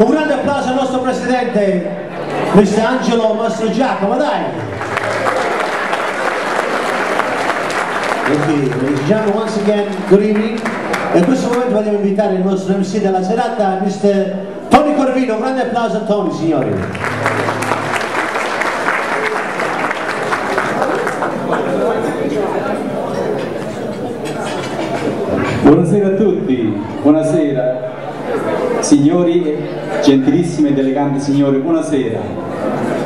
Un grande applauso al nostro presidente, Mr. Angelo Mastrogiacomo, dai! Ok, ladies and gentlemen, once again, good evening. E in questo momento vogliamo invitare il nostro MC della serata, Mr. Tony Corvino. Un grande applauso a Tony, signori. Buonasera a tutti, buonasera signori, gentilissime ed eleganti signore, buonasera.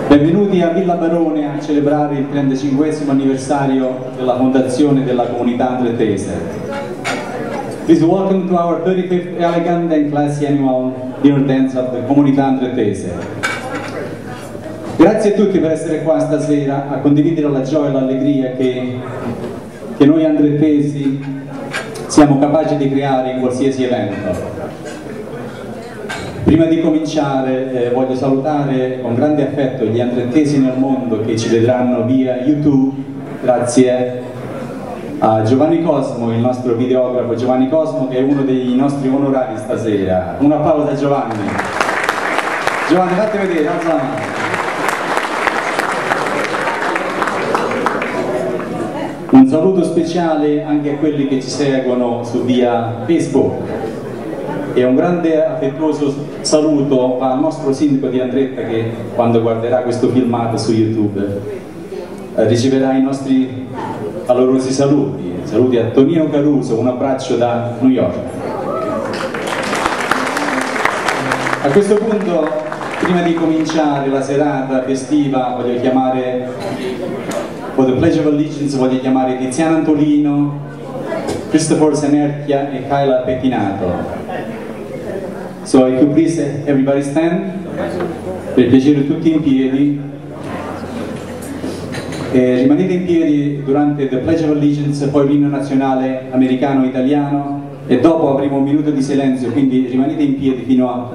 Benvenuti a Villa Barone a celebrare il 35esimo anniversario della fondazione della comunità andrettese. Please welcome to our 35th elegant and classy annual dinner dance of the comunità andrettese. Grazie a tutti per essere qua stasera a condividere la gioia e l'allegria che noi andrettesi siamo capaci di creare in qualsiasi evento. Prima di cominciare voglio salutare con grande affetto gli andrettesi nel mondo che ci vedranno via YouTube, grazie a Giovanni Cosmo, il nostro videografo Giovanni Cosmo, che è uno dei nostri onorari stasera. Un applauso a Giovanni. Giovanni, fatti vedere, alza la mano. Un saluto speciale anche a quelli che ci seguono su via Facebook e un grande affettuoso saluto al nostro sindaco di Andretta che quando guarderà questo filmato su YouTube riceverà i nostri calorosi saluti. Saluti a Tonino Caruso, un abbraccio da New York. A questo punto, prima di cominciare la serata festiva, voglio chiamare for the Pledge of Allegiance voglio chiamare Tiziana Antolino, Christopher Senerchia e Kyla Pettinato. So if you please everybody stand, per piacere tutti in piedi. Rimanete in piedi durante the Pledge of Allegiance, poi l'inno nazionale americano-italiano e dopo avremo un minuto di silenzio, quindi rimanete in piedi fino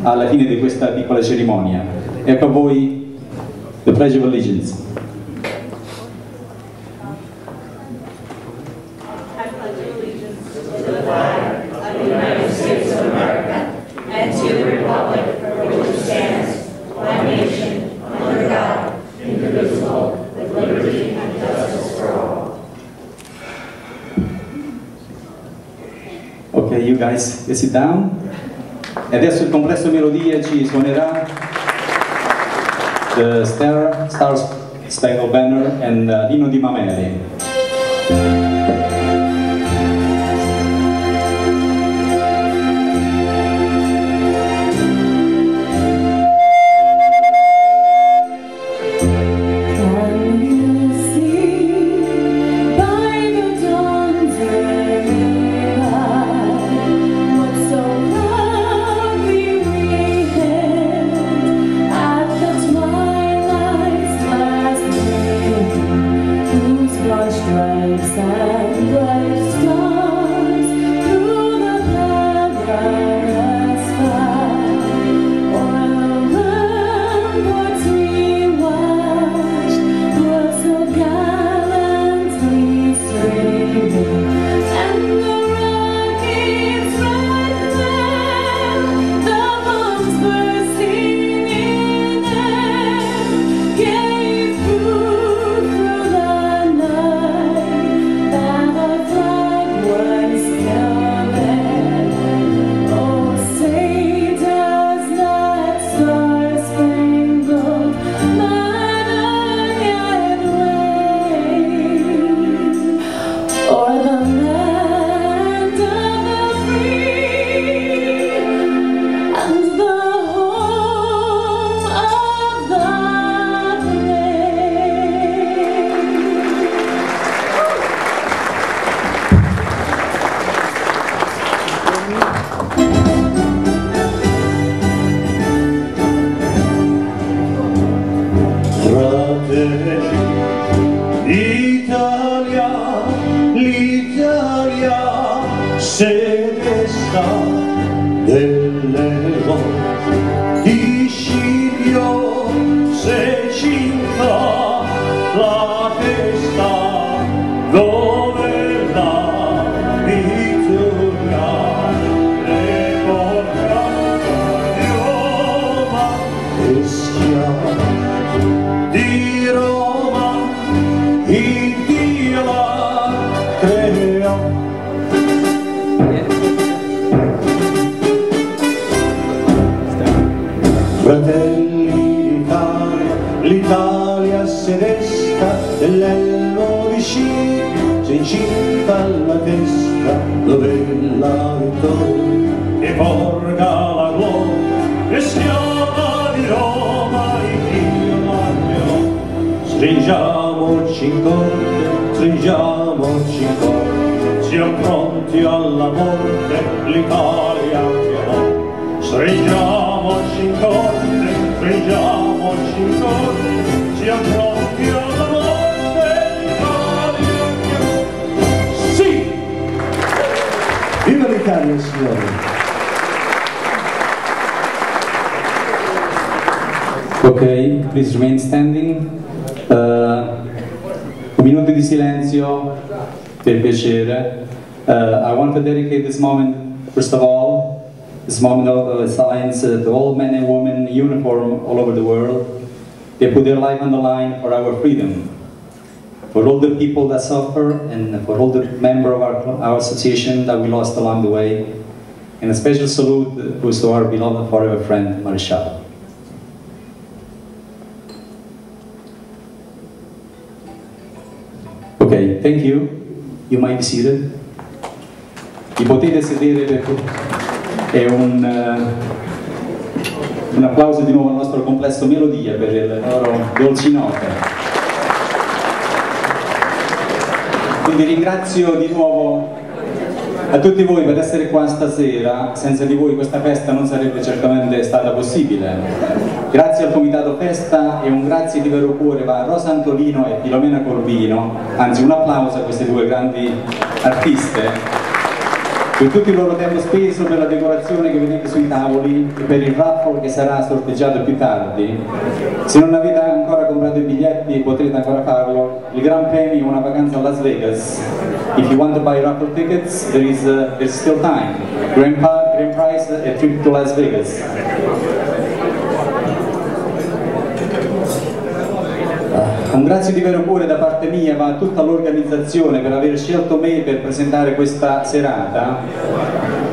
alla fine di questa piccola cerimonia. Ecco a voi the Pledge of Allegiance. Ok, you guys, sit down. E adesso il complesso melodia ci suonerà The Star Spangled Banner and l'inno di Mameli. Vittoria, le porta nell'elmo vicino si incipa alla testa dove la vittoria e porga la gloria e schiava di Roma il Dio l'armeo. Stringiamoci in corte, stringiamoci in corte, Siamo pronti alla morte, l'Italia chiamò. Stringiamoci in corte, stringiamoci in corte, siamo pronti alla morte, l'Italia chiamò. sì! Viva l'Italia, signori! Ok, please remain standing. Un minuto di silenzio, per piacere. I want to dedicate this moment, first of all, this moment of silence to all men and women in uniform all over the world. They put their life on the line for our freedom. For all the people that suffer and for all the members of our association that we lost along the way. And a special salute goes to our beloved forever friend, Marshall. Ok, thank you. You might be seated. Vi potete sedere perché è un applauso di nuovo al nostro complesso Melodia per le loro dolci note. Quindi ringrazio di nuovo a tutti voi per essere qua stasera. Senza di voi questa festa non sarebbe certamente stata possibile. Grazie al Comitato Festa e un grazie di vero cuore va a Rosa Antolino e Filomena Corvino, anzi un applauso a queste due grandi artiste per tutto il loro tempo speso, per la decorazione che vedete sui tavoli e per il raffle che sarà sorteggiato più tardi. Se non avete ancora comprato i biglietti potrete ancora farlo. Il Gran Premio è una vacanza a Las Vegas. If you want to buy raffle tickets, there's still time. Grand prize, a trip to Las Vegas. Un grazie di vero cuore da parte mia va a tutta l'organizzazione per aver scelto me per presentare questa serata.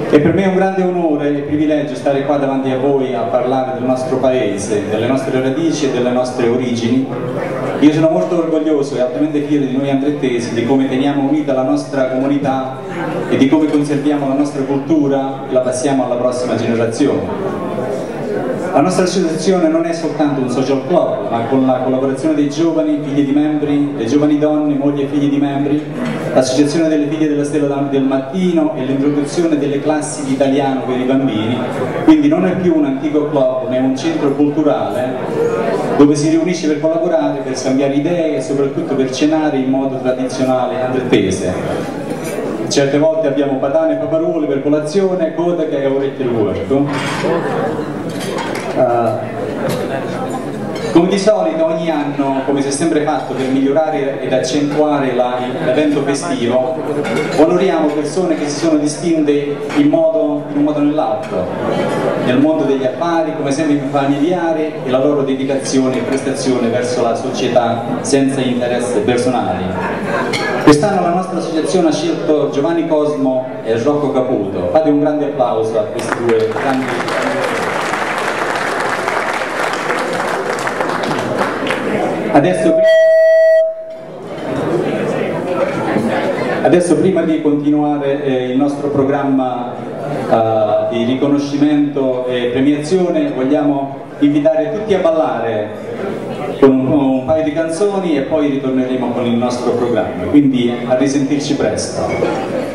E per me è un grande onore e privilegio stare qua davanti a voi a parlare del nostro paese, delle nostre radici e delle nostre origini. Io sono molto orgoglioso e altamente fiero di noi andrettesi, di come teniamo unita la nostra comunità e di come conserviamo la nostra cultura e la passiamo alla prossima generazione. La nostra associazione non è soltanto un social club, ma con la collaborazione dei giovani figli di membri, le giovani donne, mogli e figli di membri, l'associazione delle figlie della Stella del Mattino e l'introduzione delle classi di italiano per i bambini, quindi non è più un antico club, ma è un centro culturale dove si riunisce per collaborare, per scambiare idee e soprattutto per cenare in modo tradizionale andrettese. Certe volte abbiamo patane e paparule per colazione, coda che è orecchie al huerto. Come di solito ogni anno, come si è sempre fatto per migliorare ed accentuare l'evento festivo, onoriamo persone che si sono distinte in un modo o nell'altro, nel mondo degli affari, come sempre familiare, e la loro dedicazione e prestazione verso la società senza interessi personali. Quest'anno la nostra associazione ha scelto Giovanni Cosmo e Rocco Caputo. Fate un grande applauso a questi due grandi. Adesso prima di continuare il nostro programma di riconoscimento e premiazione, vogliamo invitare tutti a ballare con un paio di canzoni e poi ritorneremo con il nostro programma, quindi a risentirci presto.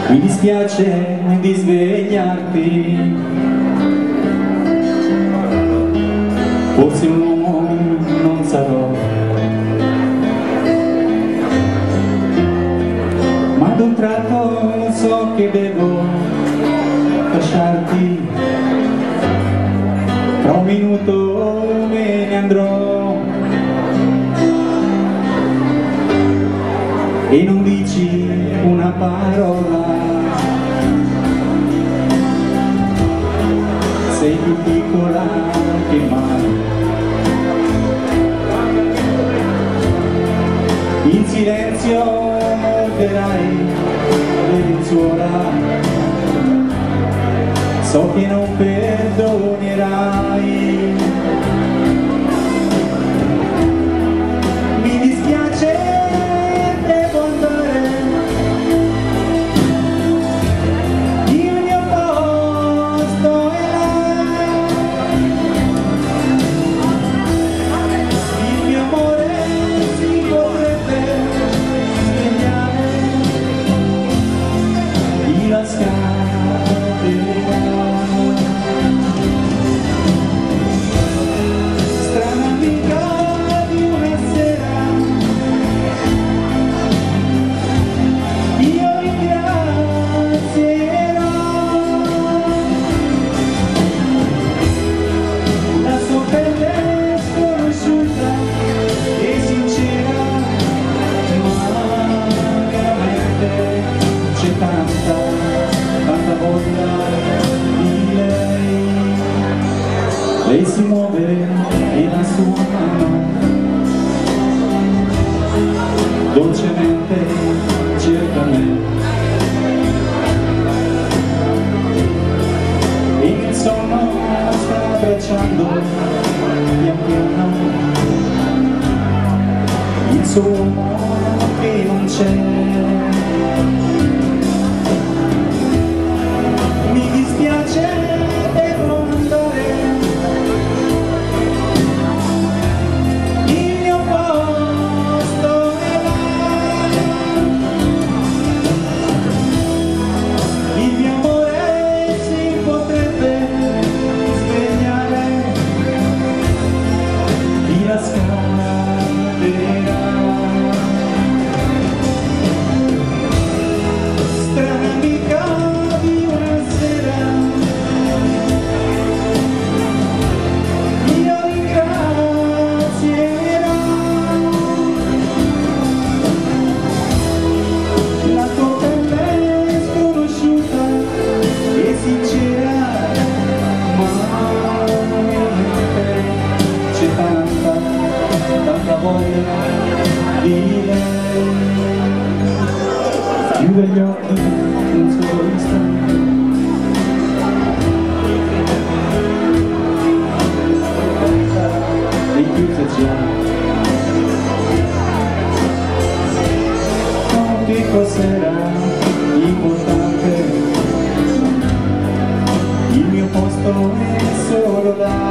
Mi dispiace di svegliarti, forse un uomo non sarò, ma ad un tratto so che devo lasciarti, tra un minuto me ne andrò e non dici una parola. Sei più piccola che mai, In silenzio morderai le lenzuola, so che non perdonerai. Mi dispiace, devo andare, il mio posto è là, il mio amore si potrebbe svegliare, la scatena. Strana amica di una sera, io ringrazierò la sua pelle sconosciuta e sincera, ma veramente c'è tanta voglia di lei. Lei si muove e la sua mano dolcemente cerca me, e il sonno sta abbracciando pian piano il suo uomo che non c'è. Mi dispiace, devo andare, il mio posto è là, il mio amore si potrebbe svegliare, mi la scatena. Strana amica di una sera, io ringrazierò la tua pelle sconosciuta e sincera, ma veramente c'è tanta voglia di lei. Chiude gli occhi un solo istante, e chiuse già. Oh, che cos'era importante, il mio posto è solo là.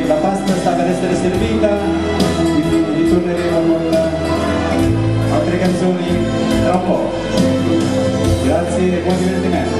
La pasta sta per essere servita, quindi ritorneremo con altre canzoni tra un po'. Grazie e buon divertimento.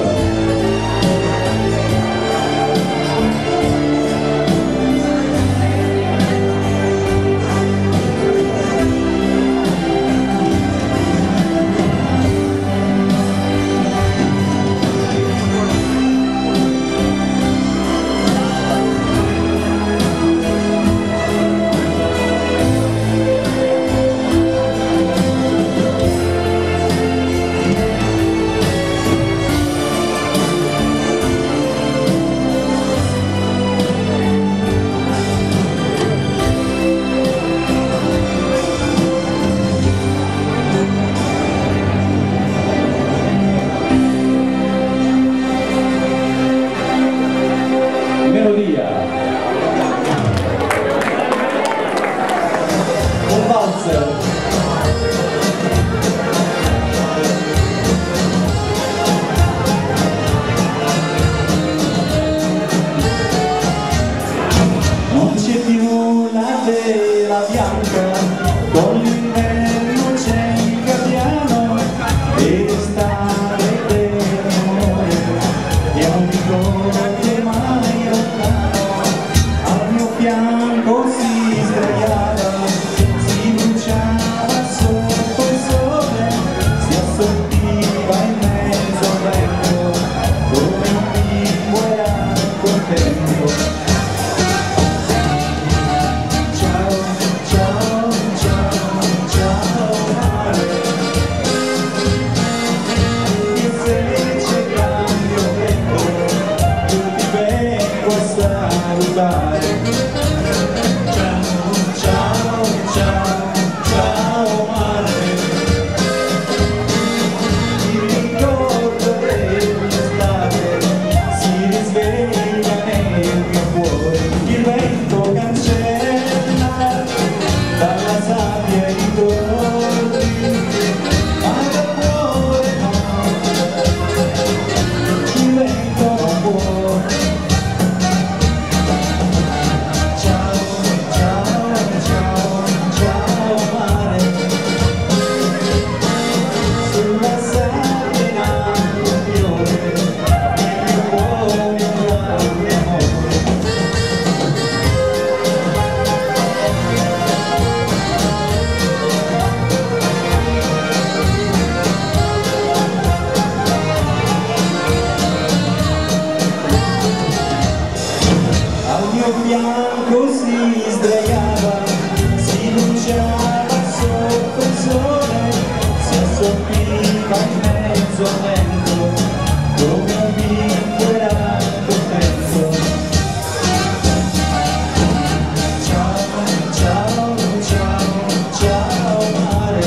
come vincerà il tempo. Ciao, ciao, ciao, ciao mare,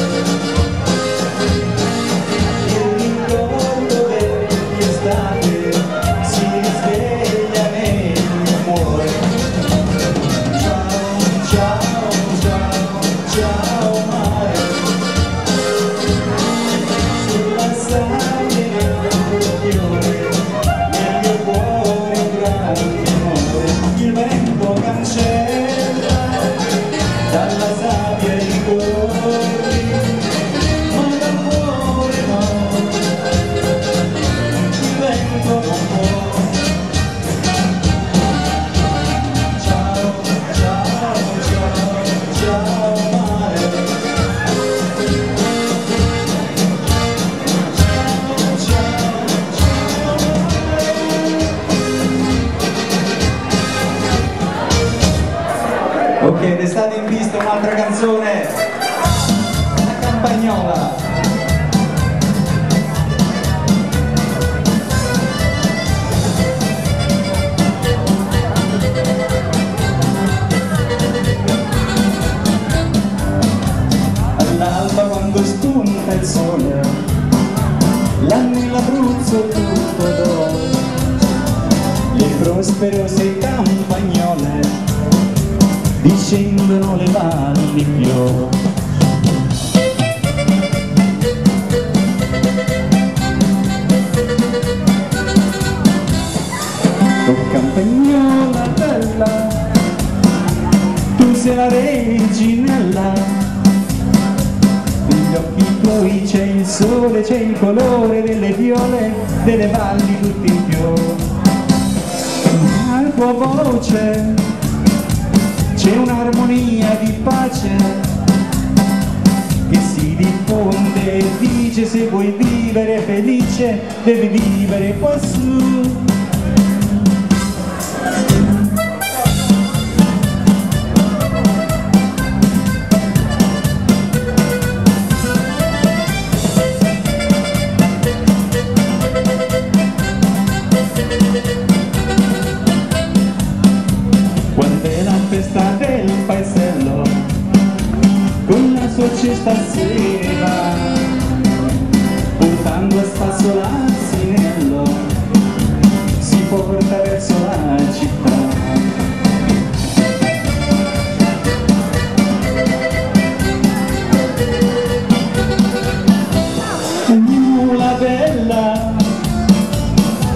il ricordo dell'estate si risveglia nel cuore. Ciao, ciao, ciao, ciao mare, sulla sabbia del fiore, nel mio cuore un grande amore. Il vento cancella dalla sabbia i ricordi, ma dal cuore no, il vento non può. Ciao, ciao, ciao, ciao mare, ciao, ciao, ciao mare. Ok, restate in vista un'altra canzone, la campagnola. All'alba quando spunta il sole, là nell'Abruzzo tutto d'oro, le prosperose campagnole discendono le valli fior. Oh campagnola bella, tu sei la reginella, negli occhi tuoi c'è il sole, c'è il colore delle viole, delle valli tutte in fior. La tua voce c'è un'armonia di pace che si diffonde e dice: se vuoi vivere felice devi vivere quassù. Quando è la festa del paesello, con la sua cesta sera, portando a spasso l'asinello, si porta verso la città. La bella,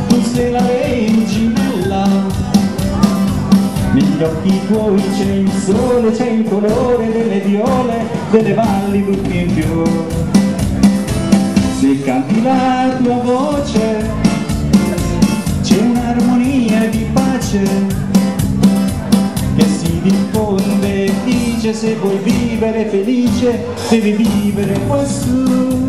tu sei la reginella, negli occhi tuoi c'è il sole, c'è il colore delle viole, delle valli tutte in fior. Se canti la tua voce c'è un'armonia di pace che si diffonde e dice: se vuoi vivere felice devi vivere quassù.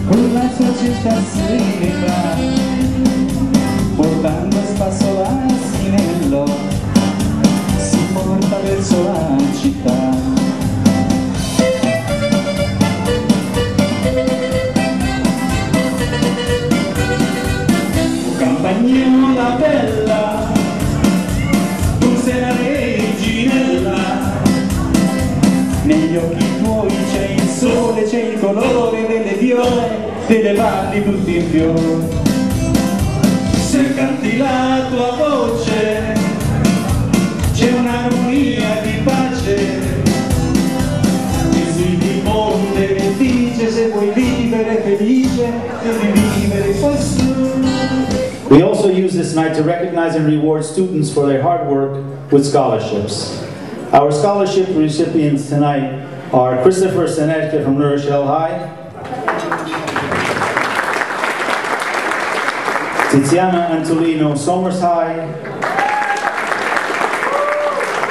Con la sua cesta sera, portando a spasso l'asinello, si porta verso la città. Campagnola bella, tu sei la reginella, negli occhi tuoi c'è il sole, c'è il colore delle viole, delle valli tutte in fior. Se canti la tua voce c'è un'armonia di pace che si diffonde e dice: se vuoi vivere felice devi vivere quassù. We also use this night to recognize and reward students for their hard work with scholarships. Our scholarship recipients tonight are Christopher Senetke from La Rochelle High, Tiziana Antolino, Somers High,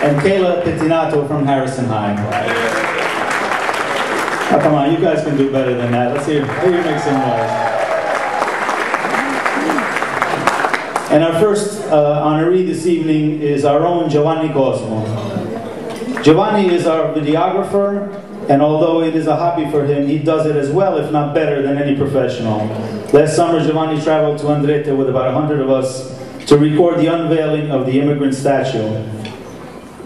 and Kayla Pettinato from Harrison High. Oh, come on, you guys can do better than that. Let's hear you make some noise. And our first honoree this evening is our own Giovanni Cosmo. Giovanni is our videographer, and although it is a hobby for him, he does it as well, if not better, than any professional. Last summer, Giovanni traveled to Andretta with about 100 of us to record the unveiling of the immigrant statue.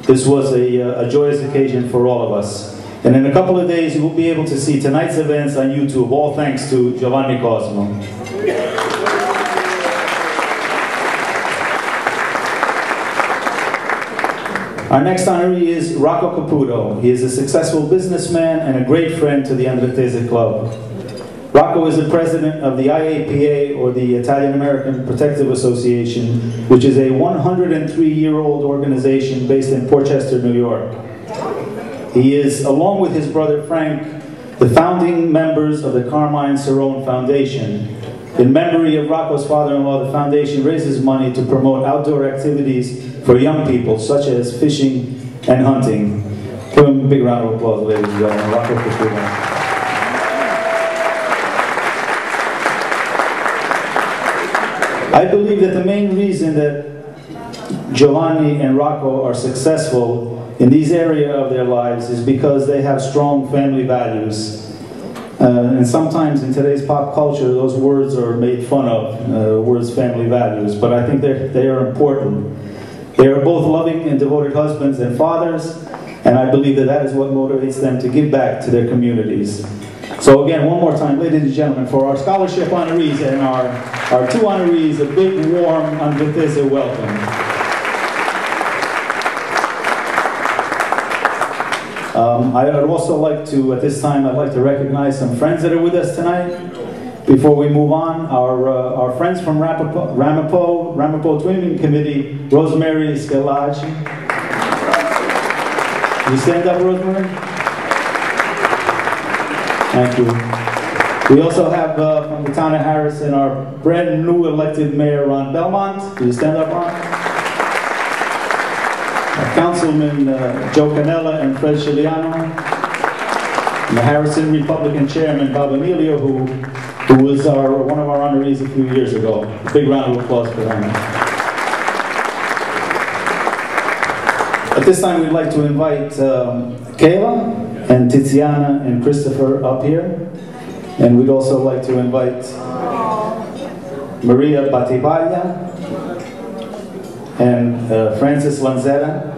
This was a joyous occasion for all of us. And in a couple of days, you will be able to see tonight's events on YouTube, all thanks to Giovanni Cosmo. Our next honoree is Rocco Caputo. He is a successful businessman and a great friend to the Andrettese Club. Rocco is the president of the IAPA, or the Italian American Protective Association, which is a 103-year-old organization based in Portchester, New York. He is, along with his brother Frank, the founding members of the Carmine Cerrone Foundation. In memory of Rocco's father-in-law, the foundation raises money to promote outdoor activities for young people, such as fishing and hunting. Give him a big round of applause, ladies and gentlemen. Rocco Caputo. I believe that the main reason that Giovanni and Rocco are successful in these areas of their lives is because they have strong family values. And sometimes in today's pop culture, those words are made fun of, words family values, but I think they are important. They are both loving and devoted husbands and fathers, and I believe that that is what motivates them to give back to their communities. So again, one more time, ladies and gentlemen, for our scholarship honorees and our two honorees, a big, warm Andrettese welcome. I would also like to, at this time, I'd like to recognize some friends that are with us tonight. Before we move on, our friends from Ramapo Twinning Committee, Rosemary Scalaggi. You stand up, Rosemary? Thank you. We also have from the town of Harrison, our brand new elected mayor, Ron Belmont. Can you stand up, Ron? Councilman Joe Canella and Fred Chiliano. And the Harrison Republican chairman, Bob Emilio, who was one of our honorees a few years ago. A big round of applause for them. At this time, we'd like to invite Kayla and Tiziana and Christopher up here. And we'd also like to invite Maria Batibaglia and Francis Lanzetta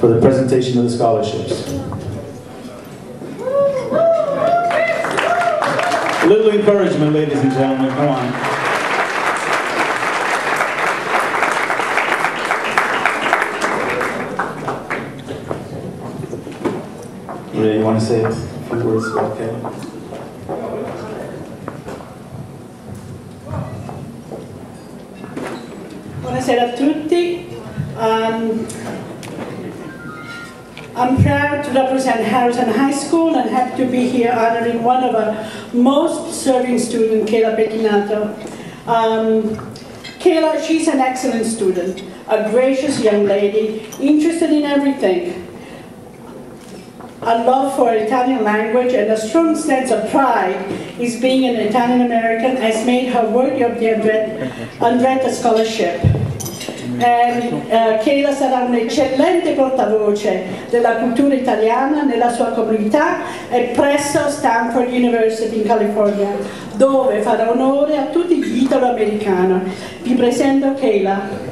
for the presentation of the scholarships. A little encouragement, ladies and gentlemen, come on. Maria, you want to say a few words about Kayla? Buonasera a tutti. I'm proud to represent Harrison High School and happy to be here honoring one of our most serving students, Kayla Pettinato. Kayla, she's an excellent student, a gracious young lady, interested in everything. A love for Italian language and a strong sense of pride in being an Italian American has made her worthy of the Andretta Scholarship. And Kayla sarà un'eccellente portavoce della cultura italiana nella sua comunità e presso Stanford University in California, dove farà onore a tutti gli italo-americani. Vi presento Kayla.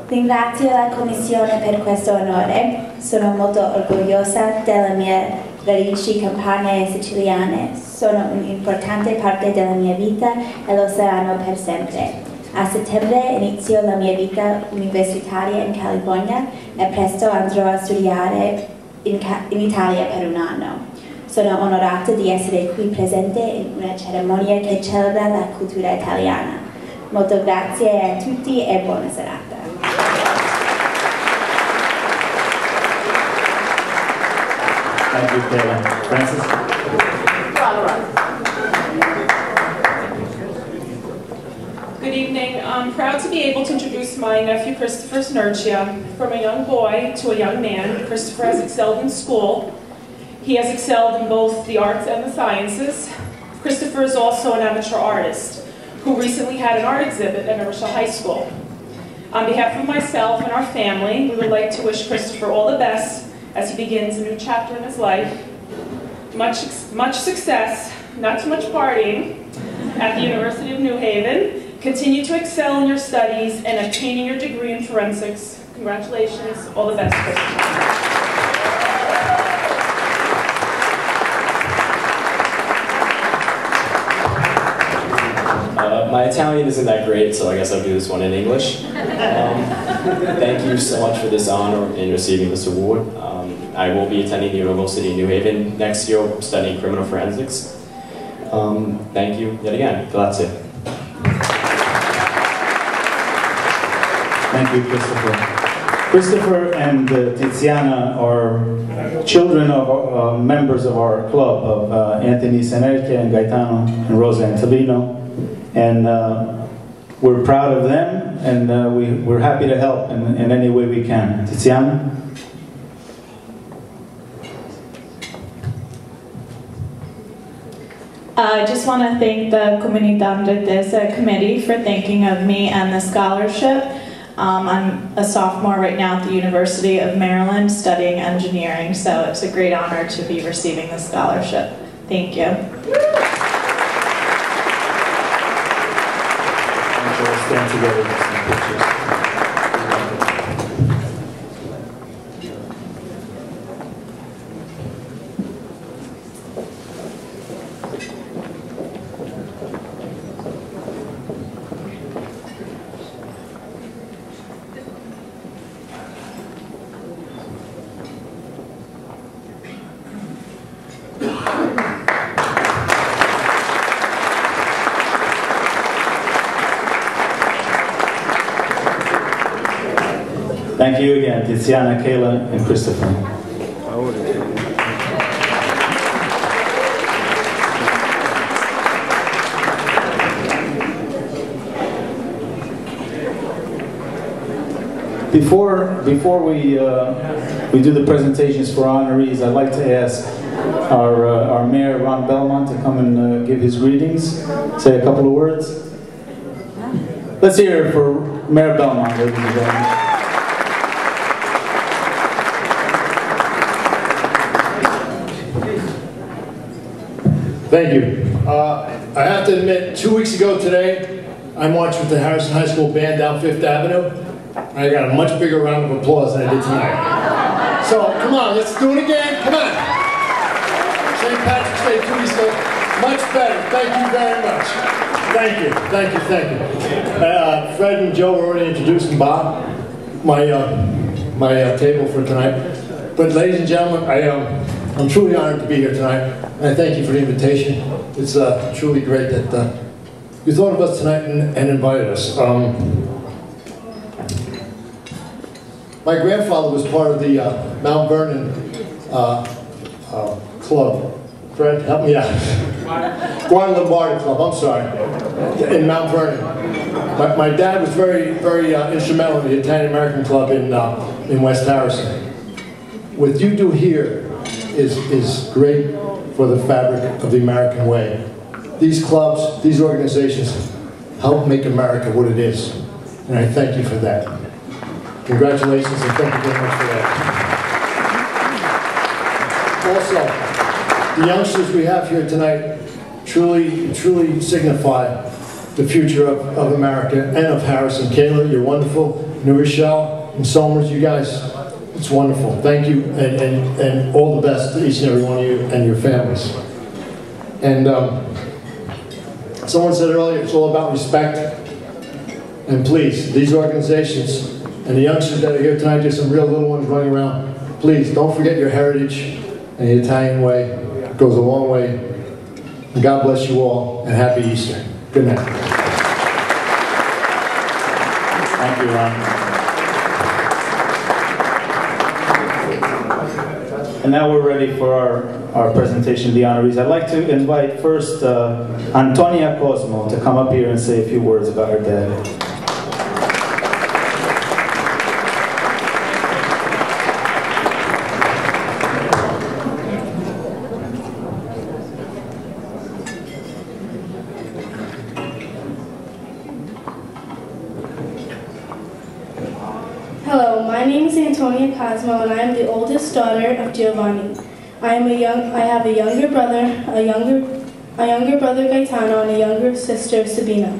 Ringrazio la Commissione per questo onore. Sono molto orgogliosa delle mie radici campane e siciliane. Sono un'importante parte della mia vita e lo saranno per sempre. A settembre inizio la mia vita universitaria in California e presto andrò a studiare in Italia per un anno. Sono onorata di essere qui presente in una cerimonia che celebra la cultura italiana. Molto grazie a tutti e buona serata. Thank you, Kayla. Francis? Good evening. I'm proud to be able to introduce my nephew, Christopher Snerchia. From a young boy to a young man, Christopher has excelled in school. He has excelled in both the arts and the sciences. Christopher is also an amateur artist who recently had an art exhibit at New High School. On behalf of myself and our family, we would like to wish Christopher all the best as he begins a new chapter in his life. Much success, not too much partying, at the University of New Haven. Continue to excel in your studies and obtaining your degree in forensics. Congratulations, all the best, Christopher. My Italian isn't that great, so I guess I'll do this one in English. Thank you so much for this honor in receiving this award. I will be attending the University of New Haven next year studying criminal forensics. Thank you yet again. Grazie. Thank you, Christopher. Christopher and Tiziana are children of members of our club, of Anthony Senerchia and Gaetano and Rosa Antolino. And we're proud of them, and we're happy to help in any way we can. Tiziana? I just want to thank the Comunità Andrettese committee for thinking of me and the scholarship. I'm a sophomore right now at the University of Maryland studying engineering, so it's a great honor to be receiving the scholarship. Thank you. We'll stand together for some pictures. Thank you again, Tiziana, Kayla, and Christopher. Before we do the presentations for honorees, I'd like to ask our Mayor, Ron Belmont, to come and give his greetings, say a couple of words. Let's hear it for Mayor Belmont, ladies and gentlemen. Thank you. I have to admit, 2 weeks ago today, I marched with the Harrison High School band down Fifth Avenue. I got a much bigger round of applause than I did tonight. So, come on, let's do it again. Come on. St. Patrick's Day 2 weeks ago, much better. Thank you very much. Thank you, thank you, thank you. Fred and Joe were already introducing Bob, my table for tonight. But ladies and gentlemen, I'm truly honored to be here tonight, and I thank you for the invitation. It's truly great that you thought of us tonight and invited us. My grandfather was part of the Mount Vernon club. Fred, help me out. Guan Lombardi Club, I'm sorry, in Mount Vernon. My dad was very, very instrumental in the Italian-American club in West Harrison. What you do here is great for the fabric of the American way. These clubs, these organizations help make America what it is. And I thank you for that. Congratulations and thank you very much for that. Also, the youngsters we have here tonight truly, truly signify the future of America and of Harrison. Kayla, you're wonderful. New Rochelle and Somers, you guys, it's wonderful. Thank you, and all the best to each and every one of you and your families. And someone said earlier, it's all about respect. And please, these organizations and the youngsters that are here tonight, there's some real little ones running around. Please, don't forget your heritage and the Italian way. It goes a long way. And God bless you all, and happy Easter. Good night. Thank you, Ron. And now we're ready for our presentation, the honorees. I'd like to invite first Antonia Cosmo to come up here and say a few words about her dad. Hello, my name is Antonia Cosmo, and I am the oldest daughter of Giovanni. I have a younger brother, a younger brother Gaetano, and a younger sister Sabina.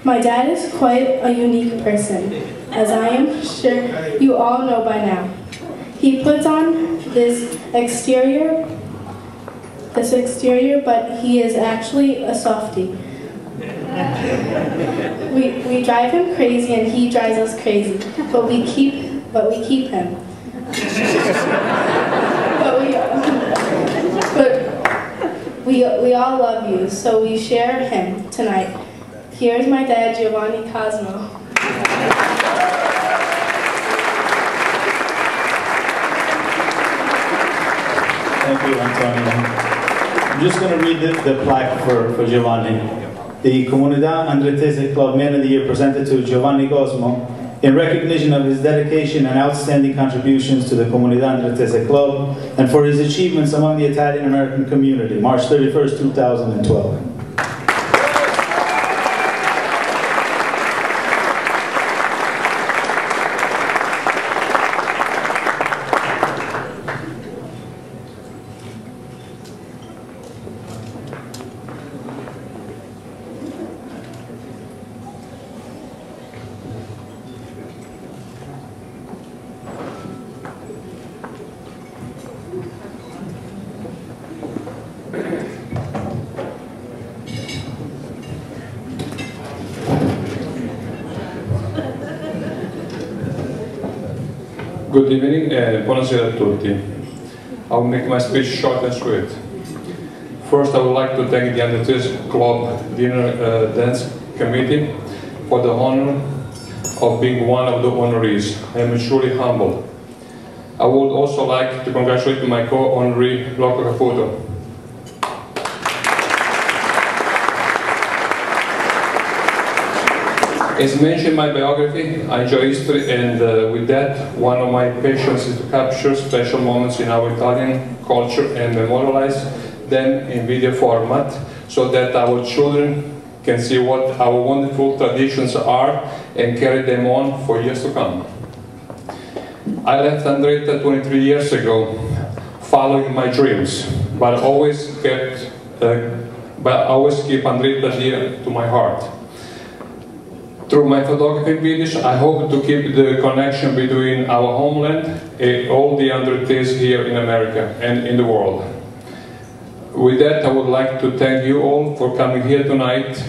My dad is quite a unique person, as I am sure you all know by now. He puts on this exterior, but he is actually a softie. We drive him crazy and he drives us crazy, but we keep him. but we all love you, so we share him tonight. Here's my dad, Giovanni Cosmo. Thank you, Antonia. I'm just going to read the plaque for Giovanni. The Comunidad Andrettese Club Man of the Year presented to Giovanni Cosmo in recognition of his dedication and outstanding contributions to the Comunidad Andrettese Club and for his achievements among the Italian-American community, March 31st, 2012. Good evening and buonasera a tutti. I'll make my speech short and sweet. First, I would like to thank the Andrettese Club Dinner Dance Committee for the honor of being one of the honorees. I am truly humbled. I would also like to congratulate my co-honoree, Rocco Caputo. As mentioned in my biography, I enjoy history, and with that, one of my passions is to capture special moments in our Italian culture and memorialize them in video format so that our children can see what our wonderful traditions are and carry them on for years to come. I left Andretta 23 years ago, following my dreams, but I always keep Andretta dear to my heart. Through my photography videos, I hope to keep the connection between our homeland and all the Andrettese here in America and in the world. With that, I would like to thank you all for coming here tonight,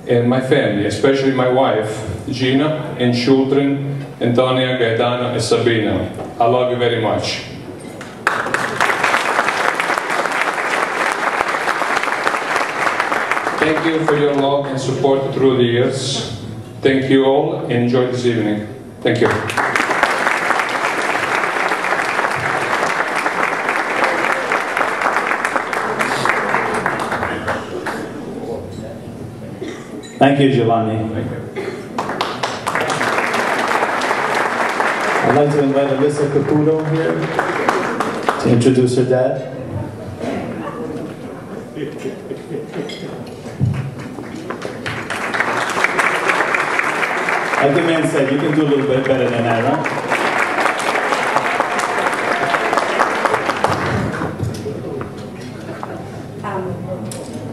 and my family, especially my wife, Gina, and children, Antonia, Gaetano, and Sabina. I love you very much. Thank you for your love and support through the years. Thank you all, and enjoy this evening. Thank you. Thank you, Giovanni. I'd like to invite Alyssa Caputo here to introduce her dad. Like the man said, you can do a little bit better than that, right?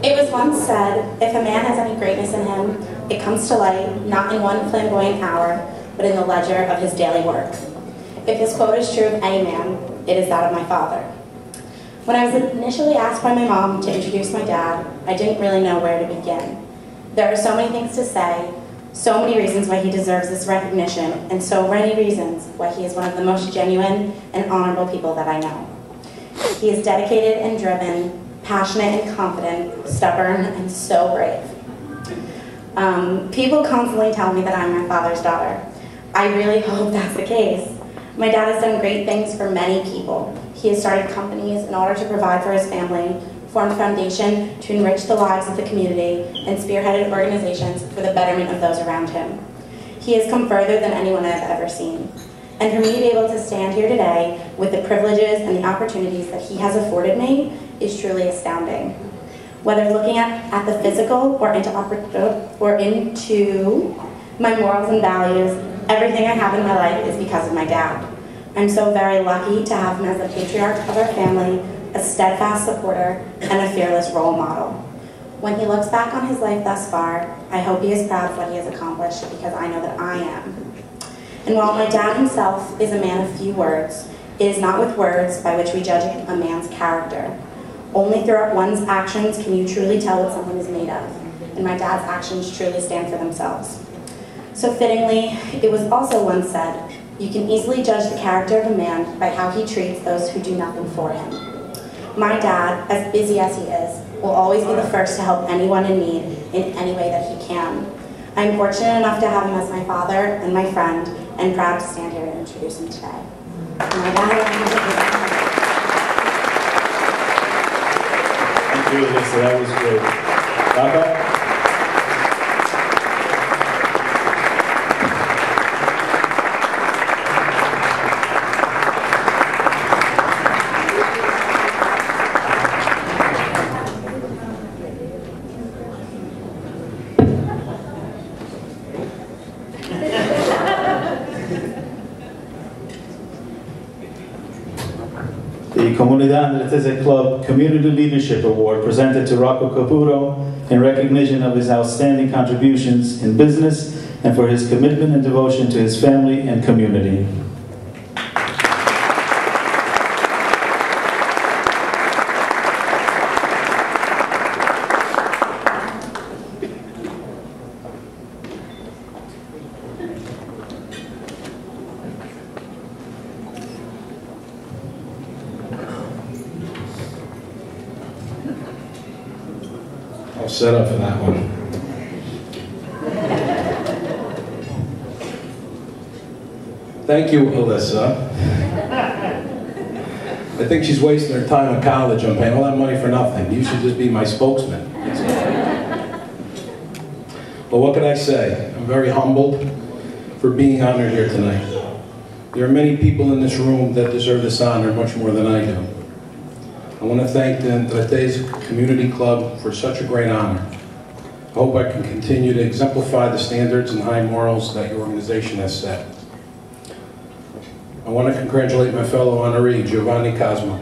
It was once said, if a man has any greatness in him, it comes to light, not in one flamboyant hour, but in the ledger of his daily work. If this quote is true of any man, it is that of my father. When I was initially asked by my mom to introduce my dad, I didn't really know where to begin. There are so many things to say, so many reasons why he deserves this recognition, and so many reasons why he is one of the most genuine and honorable people that I know. He is dedicated and driven, passionate and confident, stubborn, and so brave. People constantly tell me that I'm my father's daughter. I really hope that's the case. My dad has done great things for many people. He has started companies in order to provide for his family, formed a foundation to enrich the lives of the community, and spearheaded organizations for the betterment of those around him. He has come further than anyone I have ever seen. And for me to be able to stand here today with the privileges and the opportunities that he has afforded me is truly astounding. Whether looking at the physical or into my morals and values, everything I have in my life is because of my dad. I'm so very lucky to have him as a patriarch of our family, a steadfast supporter, and a fearless role model. When he looks back on his life thus far, I hope he is proud of what he has accomplished, because I know that I am. And while my dad himself is a man of few words, it is not with words by which we judge a man's character. Only through one's actions can you truly tell what someone is made of, and my dad's actions truly stand for themselves. So fittingly, it was also once said, you can easily judge the character of a man by how he treats those who do nothing for him. My dad, as busy as he is, will always be the first to help anyone in need in any way that he can. I'm fortunate enough to have him as my father and my friend, and proud to stand here and introduce him today. Thank you, Alyssa. That was great. Papa? The Comunidad Andretta Club Community Leadership Award presented to Rocco Caputo in recognition of his outstanding contributions in business and for his commitment and devotion to his family and community. I'll set up for that one. Thank you, Alyssa. I think she's wasting her time in college. I'm paying all that money for nothing. You should just be my spokesman. But what can I say? I'm very humbled for being honored here tonight. There are many people in this room that deserve this honor much more than I do. I want to thank the Andretta Community Club for such a great honor. I hope I can continue to exemplify the standards and high morals that your organization has set. I want to congratulate my fellow honoree, Giovanni Cosmo.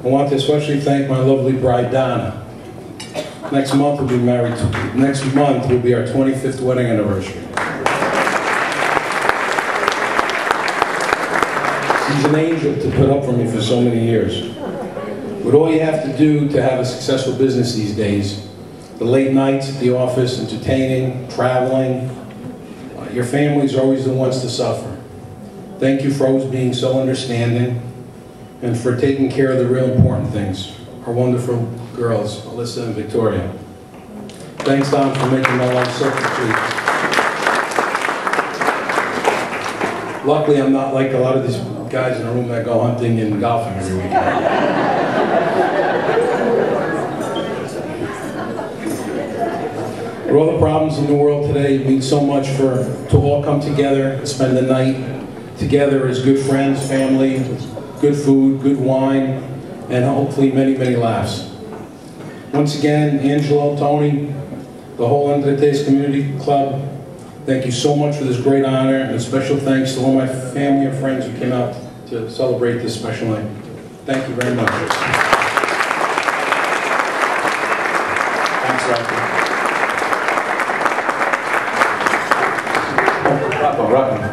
I want to especially thank my lovely bride, Donna. Next month we'll be married. Next month will be our 25th wedding anniversary. She's an angel to put up for me for so many years. But all you have to do to have a successful business these days, the late nights at the office, entertaining, traveling, your families are always the ones to suffer. Thank you for always being so understanding and for taking care of the real important things. Our wonderful girls, Alyssa and Victoria. Thanks, Don, for making my life so complete. Luckily, I'm not like a lot of these guys in the room that go hunting and golfing every weekend. With all the problems in the world today, it means so much to all come together and spend the night together as good friends, family, good food, good wine, and hopefully many, many laughs. Once again, Angelo, Tony, the whole Andretta Community Club, thank you so much for this great honor, and a special thanks to all my family and friends who came out to celebrate this special night. Thank you very much. Thanks, Rocky. Rocco.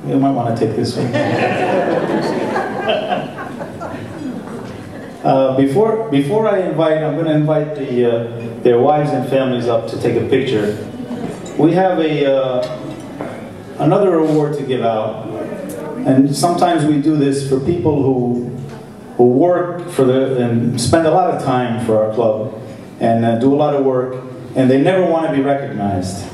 You might want to take this one. Before I invite, I'm going to invite their wives and families up to take a picture. We have another award to give out, and sometimes we do this for people who work and spend a lot of time for our club and do a lot of work, and they never want to be recognized.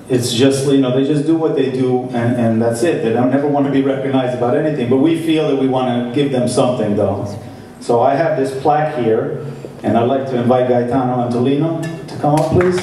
It's just, you know, they just do what they do, and that's it. They don't ever want to be recognized about anything, but we feel that we want to give them something, though. So I have this plaque here, and I'd like to invite Gaetano Antolino to come up, please.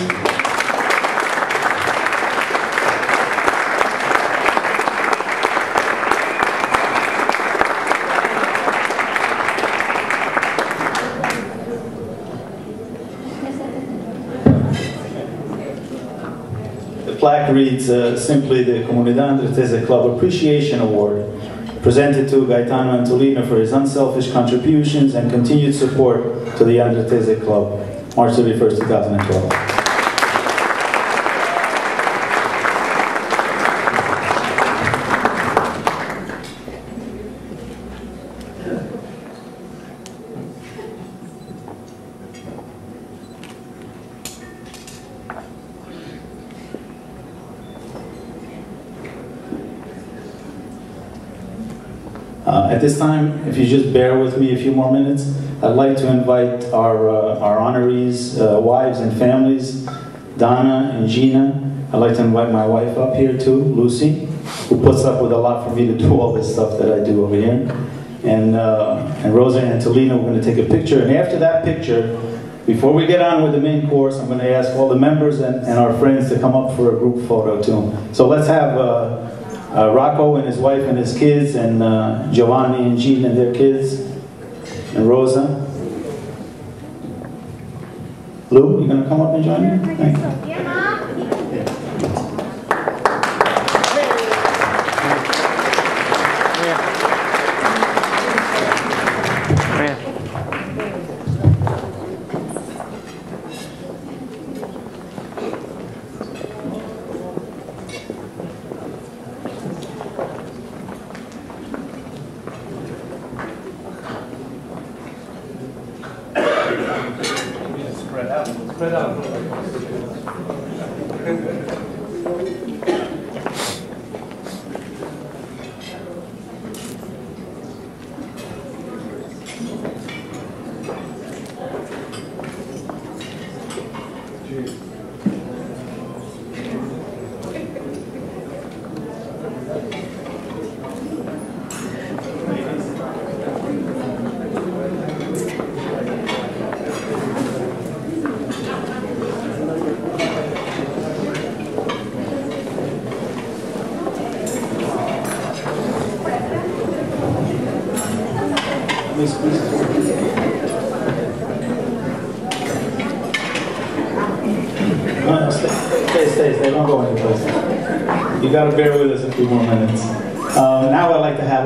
The plaque reads simply the Comunidad Andretta Club Appreciation Award, presented to Gaetano Antolino for his unselfish contributions and continued support to the Andretta Club, March 31st, 2012. At this time, if you just bear with me a few more minutes, I'd like to invite our honorees, wives and families, Donna and Gina. I'd like to invite my wife up here too, Lucy, who puts up with a lot for me to do all this stuff that I do over here. And Rosa and Antolino, we're going to take a picture. And after that picture, before we get on with the main course, I'm going to ask all the members and our friends to come up for a group photo too. So let's have Rocco and his wife and his kids, and Giovanni and Jean and their kids, and Rosa. Lou, you going to come up and join me? Thank you. Spread out. Stay, don't go anyplace. You got to bear with us a few more minutes. Now I'd like to have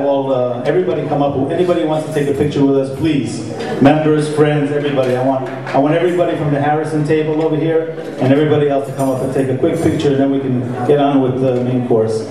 everybody come up. Anybody who wants to take a picture with us, please. Members, friends, everybody. I want everybody from the Harrison table over here and everybody else to come up and take a quick picture, and then we can get on with the main course.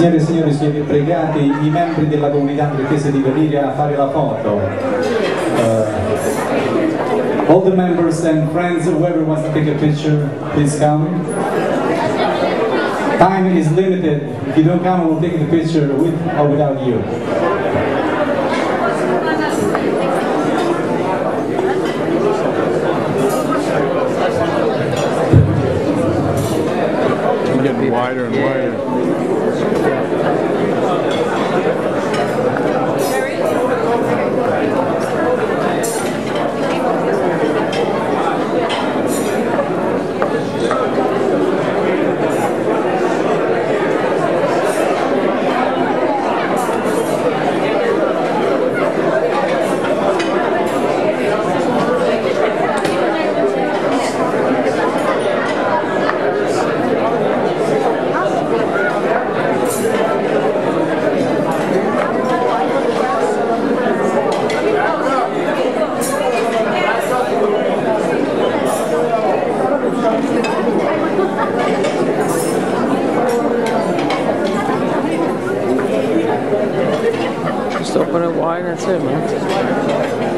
Signore e signori, siete pregati i membri della comunità andrettese di venire a fare la foto. All the members and friends, whoever wants to take a picture, please come. Time is limited. If you don't come, we'll take the picture with or without you. It's getting wider and wider. want it wide, that's it, man.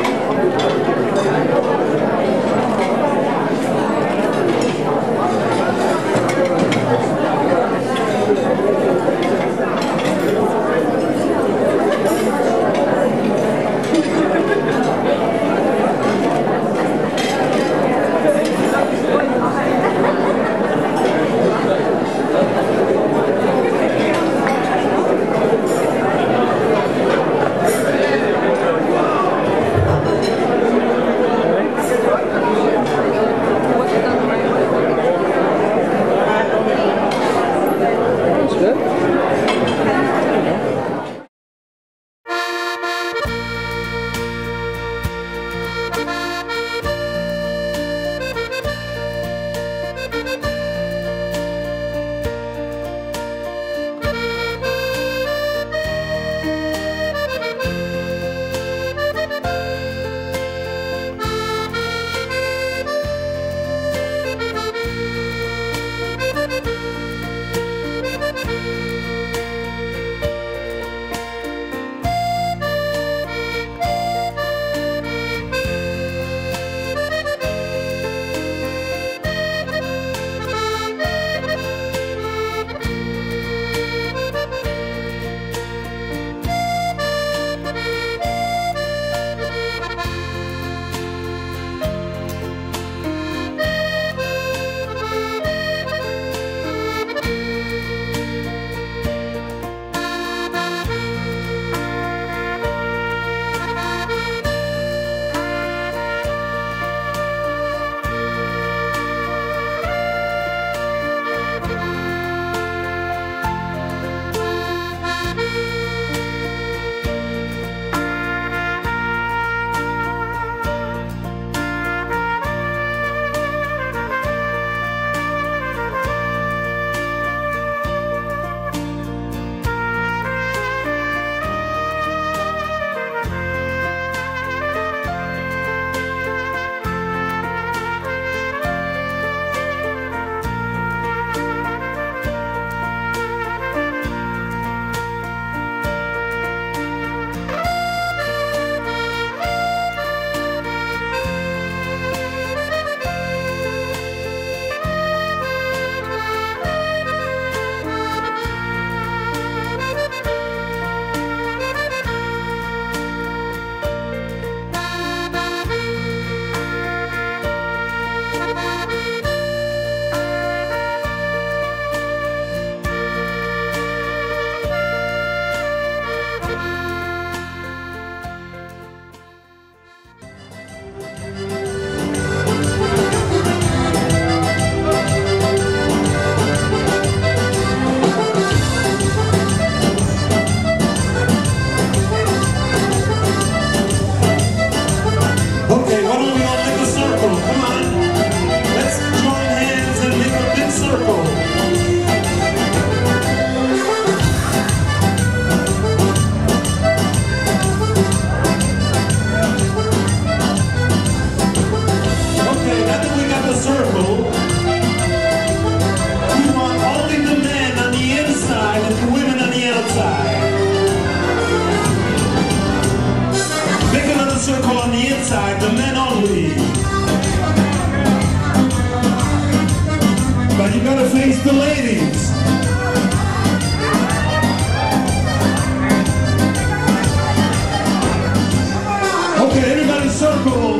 face the ladies. Okay, everybody circle.